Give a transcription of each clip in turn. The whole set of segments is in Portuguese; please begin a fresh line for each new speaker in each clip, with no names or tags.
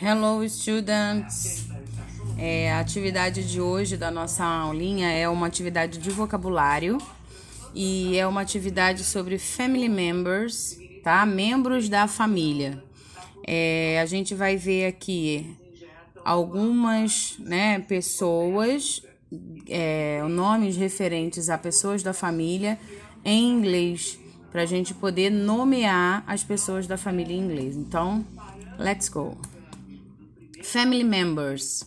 Hello, students! A atividade de hoje da nossa aulinha é uma atividade de vocabulário e é uma atividade sobre family members, tá? Membros da família. A gente vai ver aqui algumas, pessoas, nomes referentes a pessoas da família em inglês, para a gente poder nomear as pessoas da família em inglês. Então, let's go! Family members.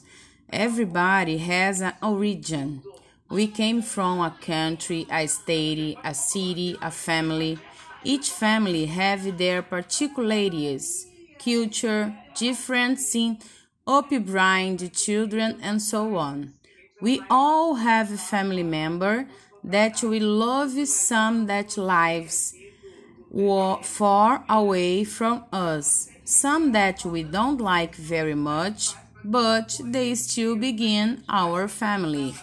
Everybody has an origin. We came from a country, a state, a city, a family. Each family have their particularities, culture, difference in upbringing, children, and so on. We all have a family member that we love, some that lives far away from us, some that we don't like very much, but they still begin our family.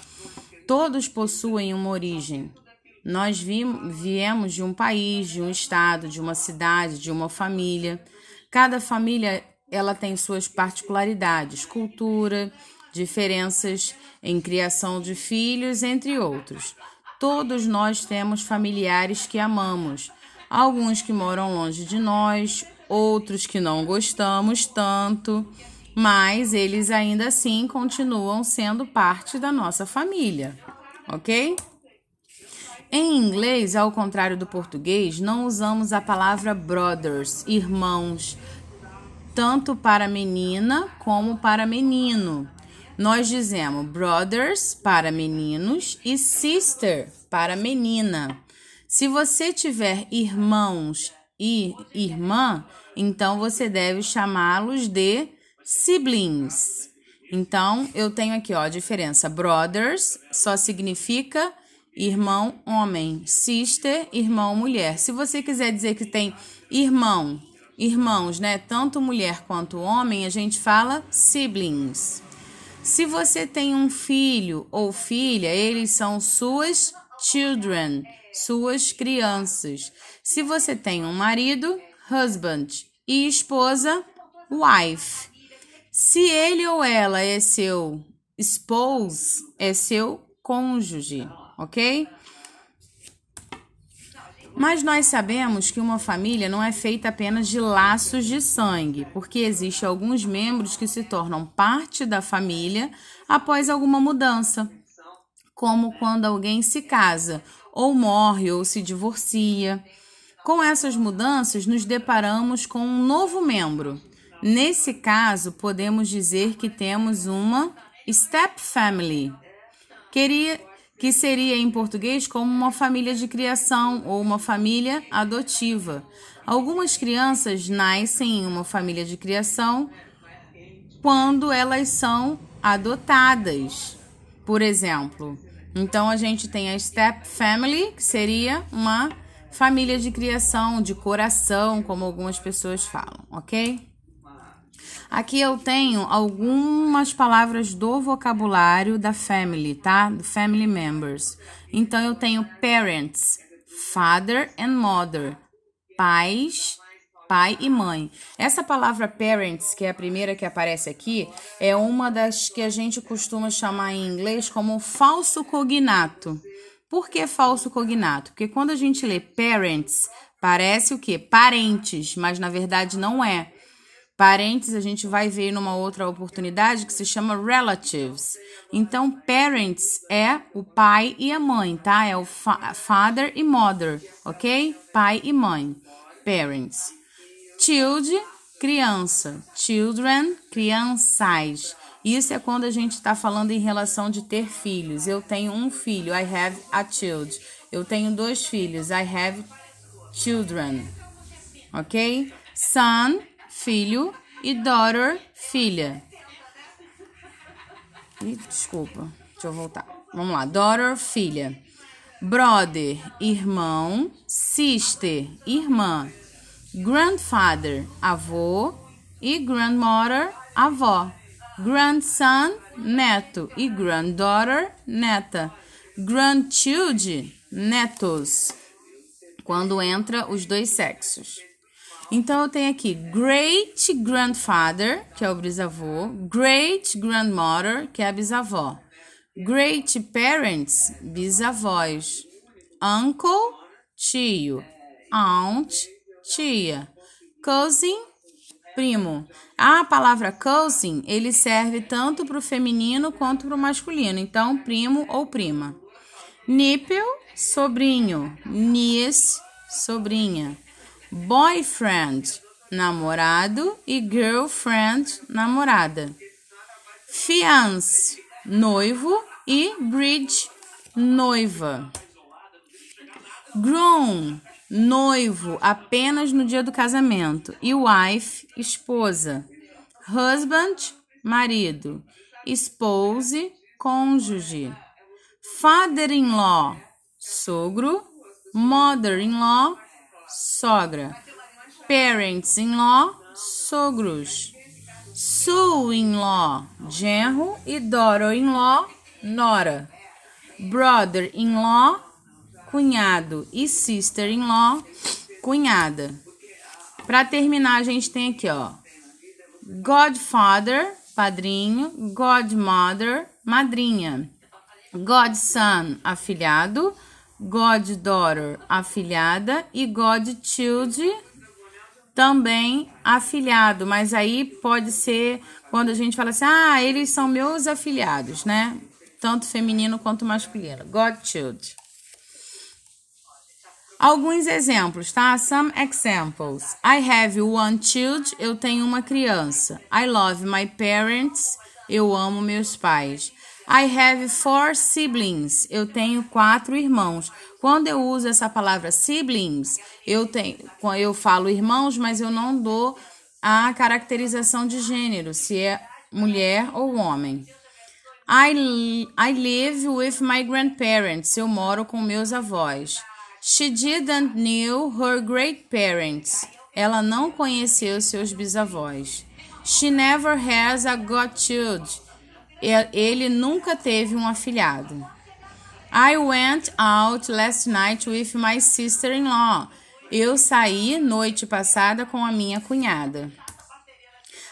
Todos possuem uma origem. Nós viemos de um país, de um estado, de uma cidade, de uma família. Cada família ela tem suas particularidades, cultura, diferenças em criação de filhos, entre outros. Todos nós temos familiares que amamos. Alguns que moram longe de nós, outros que não gostamos tanto, mas eles ainda assim continuam sendo parte da nossa família, ok? Em inglês, ao contrário do português, não usamos a palavra brothers, irmãos, tanto para menina como para menino. Nós dizemos brothers para meninos e sister para menina. Se você tiver irmãos e irmã, então você deve chamá-los de siblings. Então, eu tenho aqui, a diferença. Brothers só significa irmão homem, sister, irmão mulher. Se você quiser dizer que tem irmãos, tanto mulher quanto homem, a gente fala siblings. Se você tem um filho ou filha, eles são suas children, suas crianças. Se você tem um marido, husband, e esposa, wife. Se ele ou ela é seu spouse, é seu cônjuge, ok? Mas nós sabemos que uma família não é feita apenas de laços de sangue, porque existem alguns membros que se tornam parte da família após alguma mudança, como quando alguém se casa, ou morre, ou se divorcia. Com essas mudanças, nos deparamos com um novo membro. Nesse caso, podemos dizer que temos uma step family, que seria em português como uma família de criação ou uma família adotiva. Algumas crianças nascem em uma família de criação quando elas são adotadas, por exemplo. Então, a gente tem a step family, que seria uma família de criação, de coração, como algumas pessoas falam, ok? Aqui eu tenho algumas palavras do vocabulário da family, tá? Family members. Então, eu tenho parents, father and mother, pais, pai e mãe. Essa palavra parents, que é a primeira que aparece aqui, é uma das que a gente costuma chamar em inglês como falso cognato. Por que falso cognato? Porque quando a gente lê parents, parece o quê? Parentes, mas na verdade não é. Parentes a gente vai ver numa outra oportunidade que se chama relatives. Então, parents é o pai e a mãe, tá? É o father e mother, ok? Pai e mãe. Parents. Child, criança. Children, crianças. Isso é quando a gente está falando em relação de ter filhos. Eu tenho um filho, I have a child. Eu tenho 2 filhos, I have children. Ok? Son, filho, e daughter, filha. Desculpa, deixa eu voltar. Vamos lá, daughter, filha. Brother, irmão. Sister, irmã. Grandfather, avô. E grandmother, avó. Grandson, neto. E granddaughter, neta. Grandchildren, netos. Quando entra os 2 sexos. Então, eu tenho aqui great grandfather, que é o bisavô, great grandmother, que é a bisavó, great parents, bisavós, uncle, tio, aunt, tia, cousin, primo. A palavra cousin, ele serve tanto para o feminino quanto para o masculino. Então, primo ou prima. Nipple, sobrinho. Niece, sobrinha. Boyfriend, namorado. E girlfriend, namorada. Fiance, noivo. E bridge, noiva. Groom, noivo apenas no dia do casamento. E wife, esposa. Husband, marido. Spouse, cônjuge. Father-in-law, sogro. Mother-in-law, sogra. Parents-in-law, sogros. Son-in-law, genro. E daughter-in-law, nora. Brother-in-law, cunhado. E sister-in-law, cunhada. Para terminar, a gente tem aqui, ó, godfather, padrinho. Godmother, madrinha. Godson, afilhado. Goddaughter, afilhada. E godchild, também afilhado. Mas aí pode ser quando a gente fala assim, eles são meus afilhados, né? Tanto feminino quanto masculino. Godchild. Alguns exemplos, tá? Some examples. I have one child. Eu tenho uma criança. I love my parents. Eu amo meus pais. I have 4 siblings. Eu tenho 4 irmãos. Quando eu uso essa palavra siblings, eu falo irmãos, mas eu não dou a caracterização de gênero, se é mulher ou homem. I live with my grandparents. Eu moro com meus avós. She didn't know her great parents. Ela não conheceu seus bisavós. She never has a godchild. Ele nunca teve um afilhado. I went out last night with my sister-in-law. Eu saí noite passada com a minha cunhada.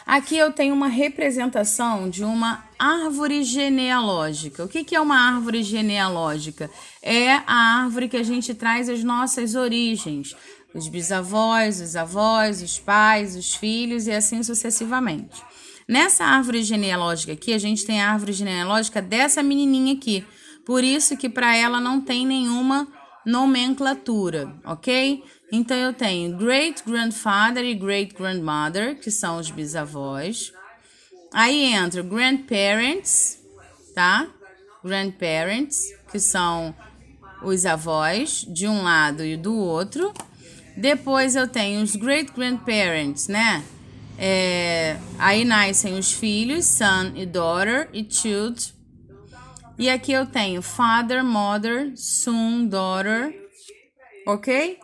Aqui eu tenho uma representação de uma árvore genealógica. O que é uma árvore genealógica? É a árvore que a gente traz as nossas origens. Os bisavós, os avós, os pais, os filhos e assim sucessivamente. Nessa árvore genealógica aqui, a gente tem a árvore genealógica dessa menininha aqui. Por isso que para ela não tem nenhuma nomenclatura, ok? Então, eu tenho great grandfather e great grandmother, que são os bisavós. Aí entra grandparents, tá? Grandparents, que são os avós de um lado e do outro. Depois eu tenho os great grandparents, né? Aí nascem os filhos, son e daughter e child. E aqui eu tenho father, mother, son, daughter, ok?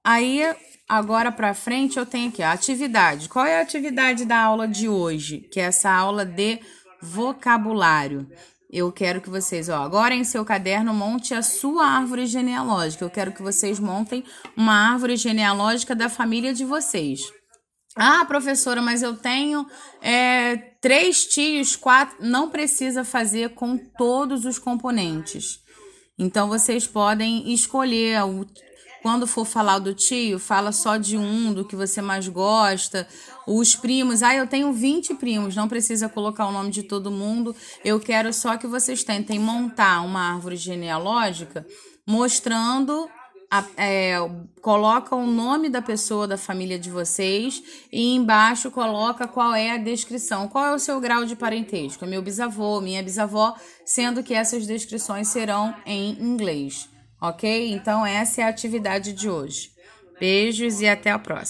Aí, agora pra frente, eu tenho aqui a atividade. Qual é a atividade da aula de hoje? Que é essa aula de vocabulário. Eu quero que vocês, agora em seu caderno, monte a sua árvore genealógica. Eu quero que vocês montem uma árvore genealógica da família de vocês. Professora, mas eu tenho 3 tios, 4... Não precisa fazer com todos os componentes. Então, vocês podem escolher. Quando for falar do tio, fala só de um, do que você mais gosta. Os primos, eu tenho 20 primos, não precisa colocar o nome de todo mundo. Eu quero só que vocês tentem montar uma árvore genealógica mostrando... coloca o nome da pessoa da família de vocês e embaixo coloca qual é a descrição, qual é o seu grau de parentesco, meu bisavô, minha bisavó, sendo que essas descrições serão em inglês, ok? Então essa é a atividade de hoje. Beijos e até a próxima.